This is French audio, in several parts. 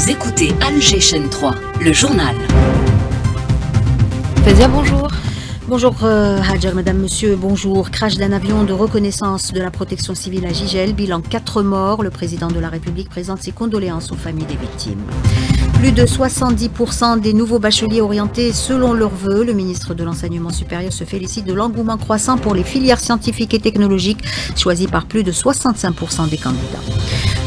Vous écoutez Alger Chaîne 3, le journal. Faiza, bonjour. Bonjour Hadjar, madame, monsieur, bonjour. Crash d'un avion de reconnaissance de la protection civile à Jijel, bilan 4 morts. Le président de la République présente ses condoléances aux familles des victimes. Plus de 70% des nouveaux bacheliers orientés selon leurs vœux. Le ministre de l'Enseignement supérieur se félicite de l'engouement croissant pour les filières scientifiques et technologiques, choisies par plus de 65% des candidats.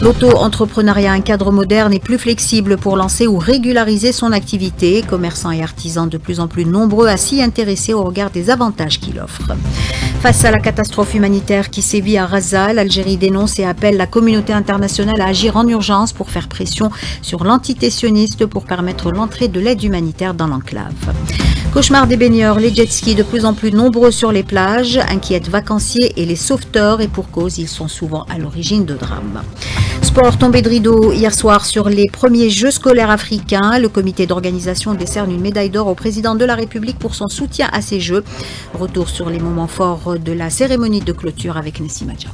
L'auto-entrepreneuriat, un cadre moderne et plus flexible pour lancer ou régulariser son activité. Commerçants et artisans de plus en plus nombreux à s'y intéresser au regard des avantages qu'il offre. Face à la catastrophe humanitaire qui sévit à Gaza, l'Algérie dénonce et appelle la communauté internationale à agir en urgence pour faire pression sur l'entité sioniste pour permettre l'entrée de l'aide humanitaire dans l'enclave. Cauchemar des baigneurs, les jet-skis de plus en plus nombreux sur les plages, inquiètent vacanciers et les sauveteurs, et pour cause, ils sont souvent à l'origine de drames. Sport, tombé de rideau hier soir sur les premiers Jeux scolaires africains. Le comité d'organisation décerne une médaille d'or au président de la République pour son soutien à ces Jeux. Retour sur les moments forts de la cérémonie de clôture avec Nessim Adja.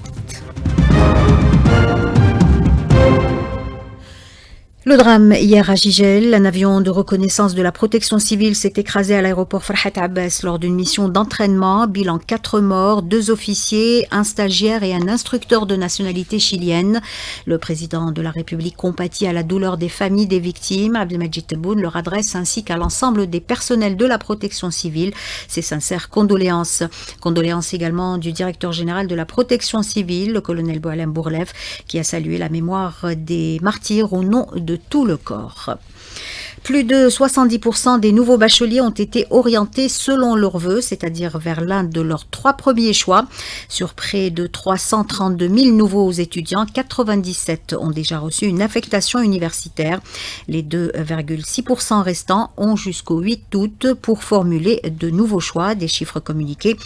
Le drame hier à Jijel, un avion de reconnaissance de la protection civile s'est écrasé à l'aéroport Farhat Abbas lors d'une mission d'entraînement. Bilan 4 morts, 2 officiers, un stagiaire et un instructeur de nationalité chilienne. Le président de la République compatit à la douleur des familles des victimes. Abdelmajid Tebboune leur adresse ainsi qu'à l'ensemble des personnels de la protection civile ses sincères condoléances. Condoléances également du directeur général de la protection civile, le colonel Boualem Bourlev, qui a salué la mémoire des martyrs au nom de tout le corps. Plus de 70% des nouveaux bacheliers ont été orientés selon leurs vœux, c'est-à-dire vers l'un de leurs 3 premiers choix. Sur près de 332 000 nouveaux étudiants, 97 ont déjà reçu une affectation universitaire. Les 2,6% restants ont jusqu'au 8 août pour formuler de nouveaux choix, des chiffres communiqués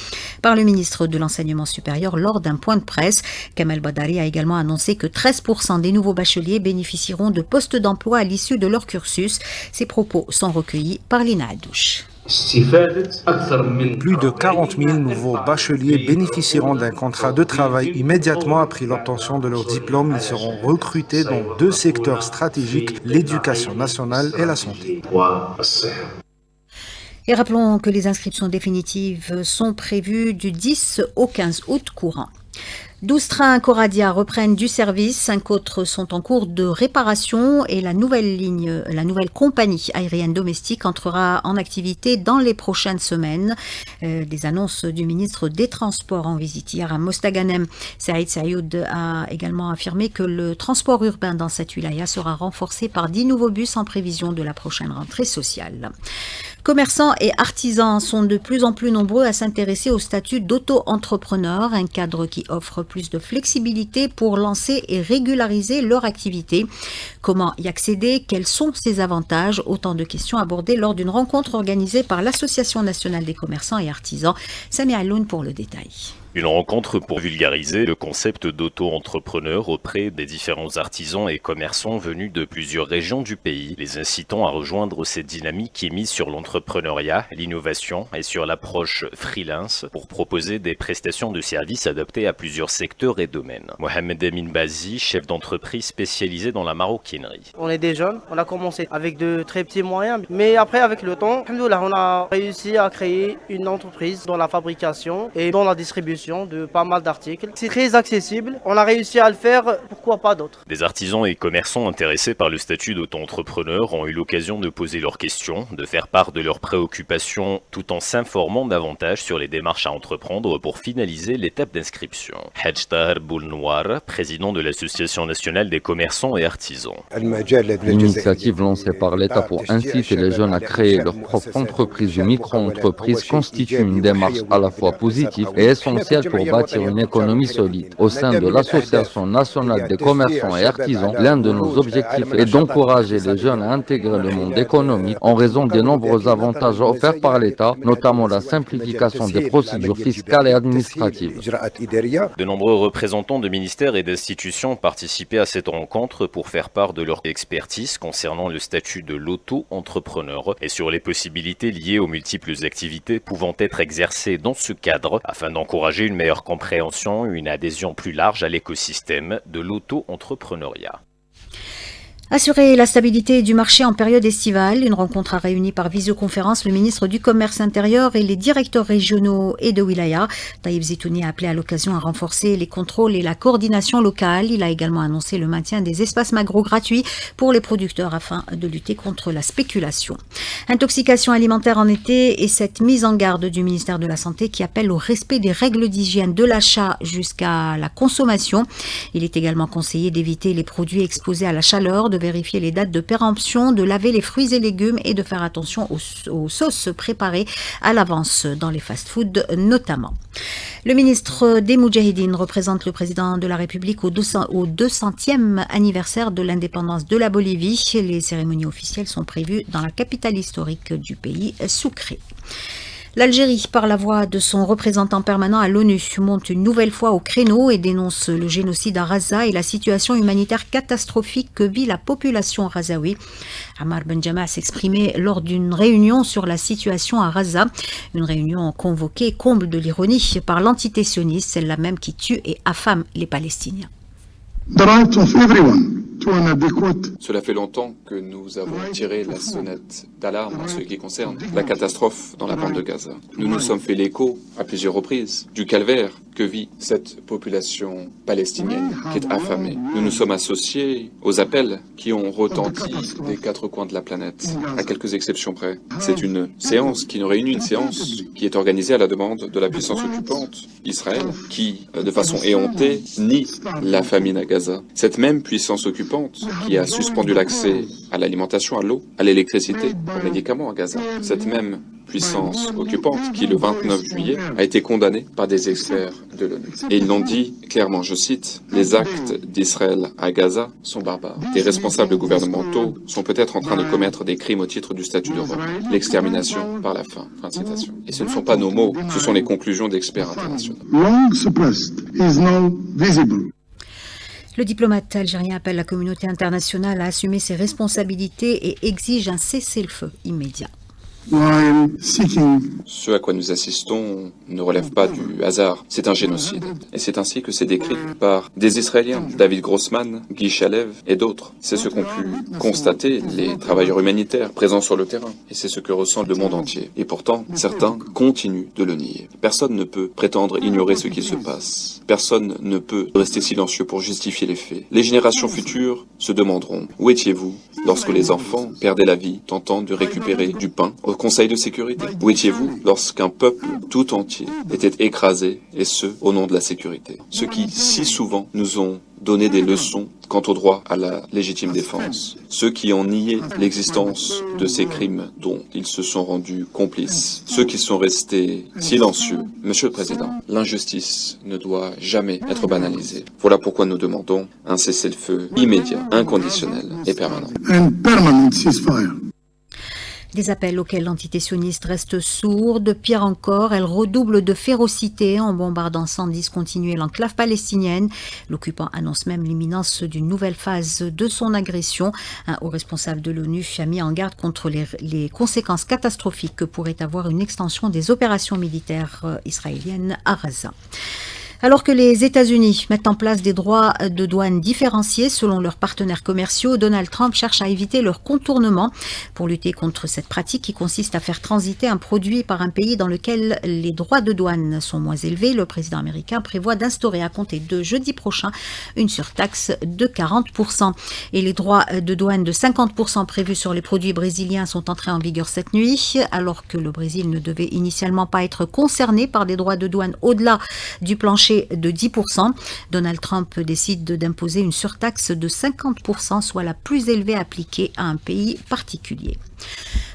par le ministre de l'Enseignement supérieur lors d'un point de presse. Kamel Badari a également annoncé que 13% des nouveaux bacheliers bénéficieront de postes d'emploi à l'issue de leur cursus. Ces propos sont recueillis par Lina Adouche. Plus de 40 000 nouveaux bacheliers bénéficieront d'un contrat de travail immédiatement après l'obtention de leur diplôme. Ils seront recrutés dans 2 secteurs stratégiques, l'éducation nationale et la santé. Et rappelons que les inscriptions définitives sont prévues du 10 au 15 août courant. 12 trains Coradia reprennent du service, 5 autres sont en cours de réparation et la nouvelle compagnie aérienne domestique entrera en activité dans les prochaines semaines. Des annonces du ministre des Transports en visite hier à Mostaganem. Saïd Sayoud a également affirmé que le transport urbain dans cette wilaya sera renforcé par 10 nouveaux bus en prévision de la prochaine rentrée sociale. Commerçants et artisans sont de plus en plus nombreux à s'intéresser au statut d'auto-entrepreneur, un cadre qui offre plus de flexibilité pour lancer et régulariser leur activité. Comment y accéder? Quels sont ses avantages? Autant de questions abordées lors d'une rencontre organisée par l'Association nationale des commerçants et artisans. Sami Alloun pour le détail. Une rencontre pour vulgariser le concept d'auto-entrepreneur auprès des différents artisans et commerçants venus de plusieurs régions du pays, les incitant à rejoindre cette dynamique qui est mise sur l'entrepreneuriat, l'innovation et sur l'approche freelance pour proposer des prestations de services adaptées à plusieurs secteurs et domaines. Mohamed Amin Bazi, chef d'entreprise spécialisé dans la maroquinerie. On est des jeunes, on a commencé avec de très petits moyens, mais après avec le temps, on a réussi à créer une entreprise dans la fabrication et dans la distribution de pas mal d'articles. C'est très accessible, on a réussi à le faire, pourquoi pas d'autres. Des artisans et commerçants intéressés par le statut d'auto-entrepreneur ont eu l'occasion de poser leurs questions, de faire part de leurs préoccupations tout en s'informant davantage sur les démarches à entreprendre pour finaliser l'étape d'inscription. Hadj Tahar Boulnoir, président de l'Association nationale des commerçants et artisans. L'initiative lancée par l'État pour inciter les jeunes à créer leur propre entreprise ou micro-entreprise constitue une démarche à la fois positive et essentielle pour bâtir une économie solide. Au sein de l'Association nationale des commerçants et artisans, l'un de nos objectifs est d'encourager les jeunes à intégrer le monde économique en raison des nombreux avantages offerts par l'État, notamment la simplification des procédures fiscales et administratives. De nombreux représentants de ministères et d'institutions ont participé à cette rencontre pour faire part de leur expertise concernant le statut de l'auto-entrepreneur et sur les possibilités liées aux multiples activités pouvant être exercées dans ce cadre afin d'encourager une meilleure compréhension et une adhésion plus large à l'écosystème de l'auto-entrepreneuriat. Assurer la stabilité du marché en période estivale, une rencontre a réuni par visioconférence le ministre du Commerce intérieur et les directeurs régionaux et de Wilaya. Taïb Zitouni a appelé à l'occasion à renforcer les contrôles et la coordination locale. Il a également annoncé le maintien des espaces magro gratuits pour les producteurs afin de lutter contre la spéculation. Intoxication alimentaire en été et cette mise en garde du ministère de la Santé qui appelle au respect des règles d'hygiène de l'achat jusqu'à la consommation. Il est également conseillé d'éviter les produits exposés à la chaleur, de vérifier les dates de péremption, de laver les fruits et légumes et de faire attention aux sauces préparées à l'avance dans les fast-foods notamment. Le ministre des Moudjahidines représente le président de la République au 200e anniversaire de l'indépendance de la Bolivie. Les cérémonies officielles sont prévues dans la capitale historique du pays, Sucre. L'Algérie, par la voix de son représentant permanent à l'ONU, monte une nouvelle fois au créneau et dénonce le génocide à Gaza et la situation humanitaire catastrophique que vit la population razaoui. Ammar Benjama s'exprimait lors d'une réunion sur la situation à Gaza, une réunion convoquée, comble de l'ironie, par l'entité sioniste, celle-là même qui tue et affame les Palestiniens. Cela fait longtemps que nous avons tiré la sonnette d'alarme en ce qui concerne la catastrophe dans la bande de Gaza. Nous nous sommes fait l'écho à plusieurs reprises du calvaire que vit cette population palestinienne qui est affamée. Nous nous sommes associés aux appels qui ont retenti des quatre coins de la planète, à quelques exceptions près. C'est une séance qui nous réunit, une séance qui est organisée à la demande de la puissance occupante, Israël, qui, de façon éhontée, nie la famine à Gaza. Cette même puissance occupante qui a suspendu l'accès à l'alimentation, à l'eau, à l'électricité, aux médicaments à Gaza. Cette même puissance occupante qui, le 29 juillet, a été condamnée par des experts de l'ONU. Et ils l'ont dit clairement, je cite, « Les actes d'Israël à Gaza sont barbares. Des responsables gouvernementaux sont peut-être en train de commettre des crimes au titre du statut de Rome. L'extermination par la faim. » Fin de citation. Et ce ne sont pas nos mots, ce sont les conclusions d'experts internationaux. Le diplomate algérien appelle la communauté internationale à assumer ses responsabilités et exige un cessez-le-feu immédiat. Ce à quoi nous assistons ne relève pas du hasard, c'est un génocide. Et c'est ainsi que c'est décrit par des Israéliens, David Grossman, Guy Chalev et d'autres. C'est ce qu'ont pu constater les travailleurs humanitaires présents sur le terrain. Et c'est ce que ressent le monde entier. Et pourtant, certains continuent de le nier. Personne ne peut prétendre ignorer ce qui se passe. Personne ne peut rester silencieux pour justifier les faits. Les générations futures se demanderont, où étiez-vous lorsque les enfants perdaient la vie tentant de récupérer du pain au Conseil de sécurité? Où étiez-vous lorsqu'un peuple tout entier était écrasé, et ce, au nom de la sécurité? Ceux qui, si souvent, nous ont donné des leçons quant au droit à la légitime défense. Ceux qui ont nié l'existence de ces crimes dont ils se sont rendus complices. Ceux qui sont restés silencieux. Monsieur le Président, l'injustice ne doit jamais être banalisée. Voilà pourquoi nous demandons un cessez-le-feu immédiat, inconditionnel et permanent. Des appels auxquels l'entité sioniste reste sourde. Pire encore, elle redouble de férocité en bombardant sans discontinuer l'enclave palestinienne. L'occupant annonce même l'imminence d'une nouvelle phase de son agression. Un haut responsable de l'ONU a mis en garde contre les conséquences catastrophiques que pourrait avoir une extension des opérations militaires israéliennes à Gaza. Alors que les États-Unis mettent en place des droits de douane différenciés selon leurs partenaires commerciaux, Donald Trump cherche à éviter leur contournement pour lutter contre cette pratique qui consiste à faire transiter un produit par un pays dans lequel les droits de douane sont moins élevés. Le président américain prévoit d'instaurer à compter de jeudi prochain une surtaxe de 40%. Et les droits de douane de 50% prévus sur les produits brésiliens sont entrés en vigueur cette nuit, alors que le Brésil ne devait initialement pas être concerné par des droits de douane au-delà du plancher de 10%. Donald Trump décide d'imposer une surtaxe de 50%, soit la plus élevée appliquée à un pays particulier.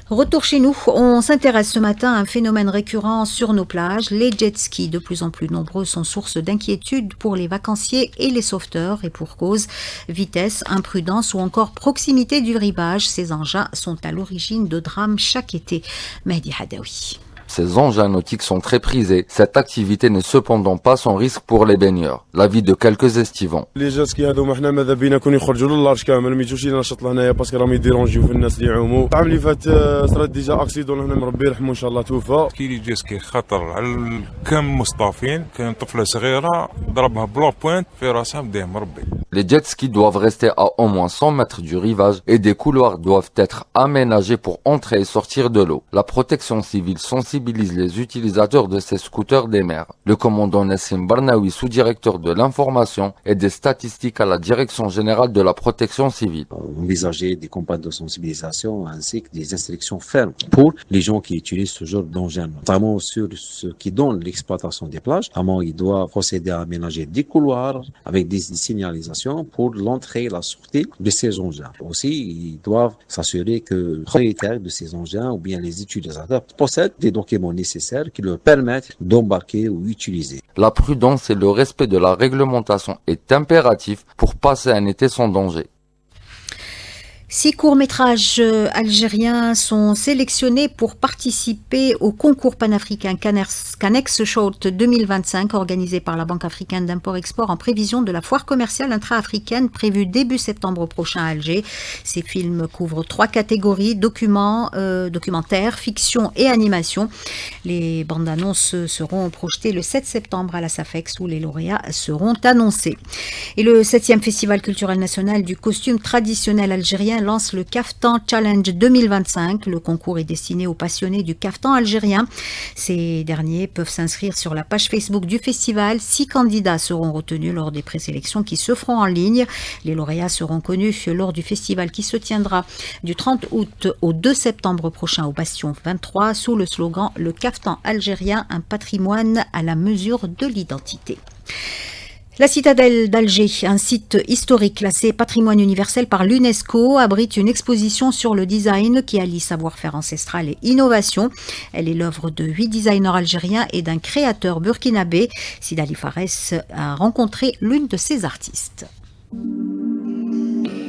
Retour chez nous, on s'intéresse ce matin à un phénomène récurrent sur nos plages. Les jet skis, de plus en plus nombreux, sont source d'inquiétude pour les vacanciers et les sauveteurs, et pour cause, vitesse, imprudence ou encore proximité du rivage. Ces engins sont à l'origine de drames chaque été. Mehdi Hadaoui. Ces engins nautiques sont très prisés. Cette activité n'est cependant pas sans risque pour les baigneurs. L'avis de quelques estivants. Les jet skis هذوما حنا ماذا بينا كون يخرجوا للارج كامل ما يجوش ينشط لهنايا باسكو راهم يديرونجيو في الناس اللي يعوموا. العام اللي فات صرات ديجا اكسيدون هنا مربي يرحمو ان شاء الله توفى. كي jet ski خطر على كم مصطافين كان طفله صغيره ضربها بلو بوينت في راسها بديه مربي. Les jet skis doivent rester à au moins 100 mètres du rivage et des couloirs doivent être aménagés pour entrer et sortir de l'eau. La protection civile sensibilise les utilisateurs de ces scooters des mers. Le commandant Nassim Barnaoui, sous-directeur de l'information et des statistiques à la Direction générale de la protection civile. Envisager des campagnes de sensibilisation ainsi que des instructions fermes pour les gens qui utilisent ce genre d'engins, notamment sur ce qui donne l'exploitation des plages. Vraiment, ils doivent procéder à aménager des couloirs avec des signalisations pour l'entrée et la sortie de ces engins. Aussi, ils doivent s'assurer que le propriétaire de ces engins ou bien les utilisateurs possèdent des documents nécessaires qui leur permettent d'embarquer ou utiliser. La prudence et le respect de la réglementation est impératif pour passer un été sans danger. 6 courts-métrages algériens sont sélectionnés pour participer au concours panafricain Canex Short 2025 organisé par la Banque africaine d'import-export en prévision de la foire commerciale intra-africaine prévue début septembre prochain à Alger. Ces films couvrent 3 catégories, documentaire, fiction et animation. Les bandes annonces seront projetées le 7 septembre à la SAFEX où les lauréats seront annoncés. Et le 7e Festival culturel national du costume traditionnel algérien lance le Kaftan Challenge 2025. Le concours est destiné aux passionnés du kaftan algérien. Ces derniers peuvent s'inscrire sur la page Facebook du festival. 6 candidats seront retenus lors des présélections qui se feront en ligne. Les lauréats seront connus lors du festival qui se tiendra du 30 août au 2 septembre prochain au Bastion 23 sous le slogan « Le kaftan algérien, un patrimoine à la mesure de l'identité ». La citadelle d'Alger, un site historique classé patrimoine universel par l'UNESCO, abrite une exposition sur le design qui allie savoir-faire ancestral et innovation. Elle est l'œuvre de 8 designers algériens et d'un créateur burkinabé. Sidali Fares a rencontré l'une de ces artistes.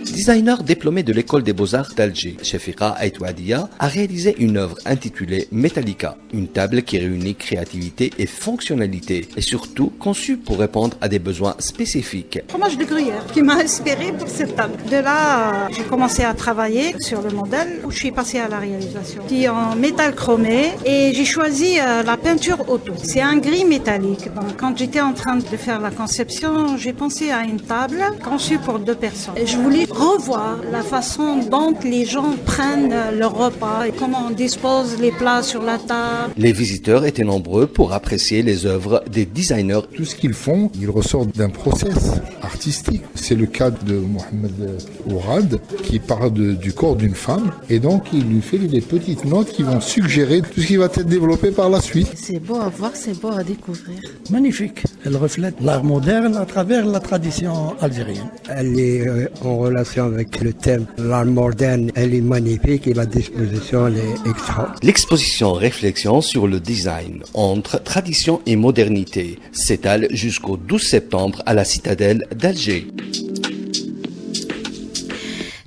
Designer diplômé de l'école des beaux-arts d'Alger, Shafika Aitouadia a réalisé une œuvre intitulée Metallica, une table qui réunit créativité et fonctionnalité et surtout conçue pour répondre à des besoins spécifiques. Fromage de gruyère qui m'a inspiré pour cette table. De là, j'ai commencé à travailler sur le modèle où je suis passée à la réalisation. Je suis en métal chromé et j'ai choisi la peinture auto. C'est un gris métallique. Donc, quand j'étais en train de faire la conception, j'ai pensé à une table conçue pour 2 personnes. Je voulais revoir la façon dont les gens prennent leur repas et comment on dispose les plats sur la table. Les visiteurs étaient nombreux pour apprécier les œuvres des designers. Tout ce qu'ils font, ils ressortent d'un process artistique. C'est le cas de Mohamed Ourad qui parle du corps d'une femme et donc il lui fait des petites notes qui vont suggérer tout ce qui va être développé par la suite. C'est beau à voir, c'est beau à découvrir. Magnifique. Elle reflète l'art moderne à travers la tradition algérienne. Elle est en relation avec le thème. L'art moderne, elle est magnifique et la disposition elle est extra. L'exposition Réflexion sur le design entre tradition et modernité s'étale jusqu'au 12 septembre à la citadelle d'Alger.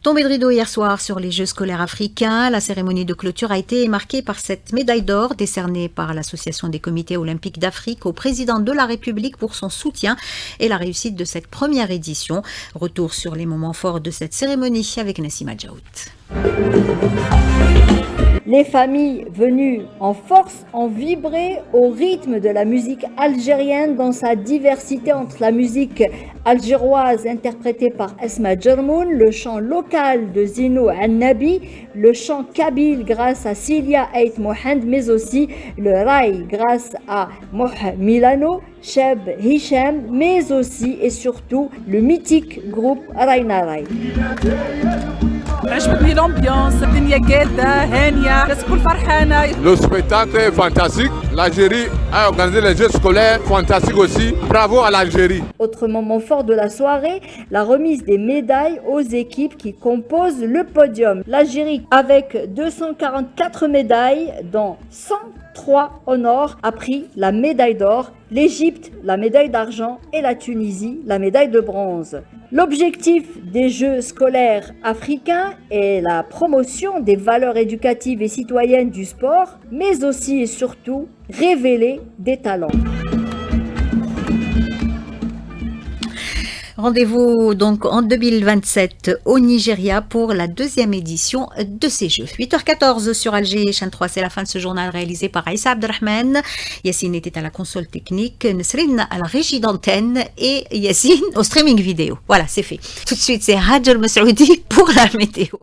Tombée de rideau hier soir sur les Jeux scolaires africains. La cérémonie de clôture a été marquée par cette médaille d'or décernée par l'Association des comités olympiques d'Afrique au président de la République pour son soutien et la réussite de cette première édition. Retour sur les moments forts de cette cérémonie avec Nassima Djaout. Les familles venues en force ont vibré au rythme de la musique algérienne dans sa diversité entre la musique algéroise interprétée par Esma Djermoun, le chant local de Zino Annabi, le chant kabyle grâce à Cilia Ait Mohand, mais aussi le raï grâce à Moh Milano, Cheb Hicham, mais aussi et surtout le mythique groupe Raïna Raï. عجبتني l'ambiance, الدنيا قاده هانيه الناس الكل فرحانه. Le spectacle est fantastique. L'Algérie a organisé les Jeux scolaires fantastiques aussi. Bravo à l'Algérie. Autre moment fort de la soirée, la remise des médailles aux équipes qui composent le podium. L'Algérie avec 244 médailles dont 103 en or a pris la médaille d'or, l'Égypte la médaille d'argent et la Tunisie la médaille de bronze. L'objectif des Jeux scolaires africains est la promotion des valeurs éducatives et citoyennes du sport, mais aussi et surtout révéler des talents. Rendez-vous donc en 2027 au Nigeria pour la deuxième édition de ces Jeux. 8h14 sur Alger, chaîne 3, c'est la fin de ce journal réalisé par Aïssa Abdelrahman. Yassine était à la console technique, Nesrine à la régie d'antenne et Yassine au streaming vidéo. Voilà, c'est fait. Tout de suite, c'est Hadj El Mesroudi pour la météo.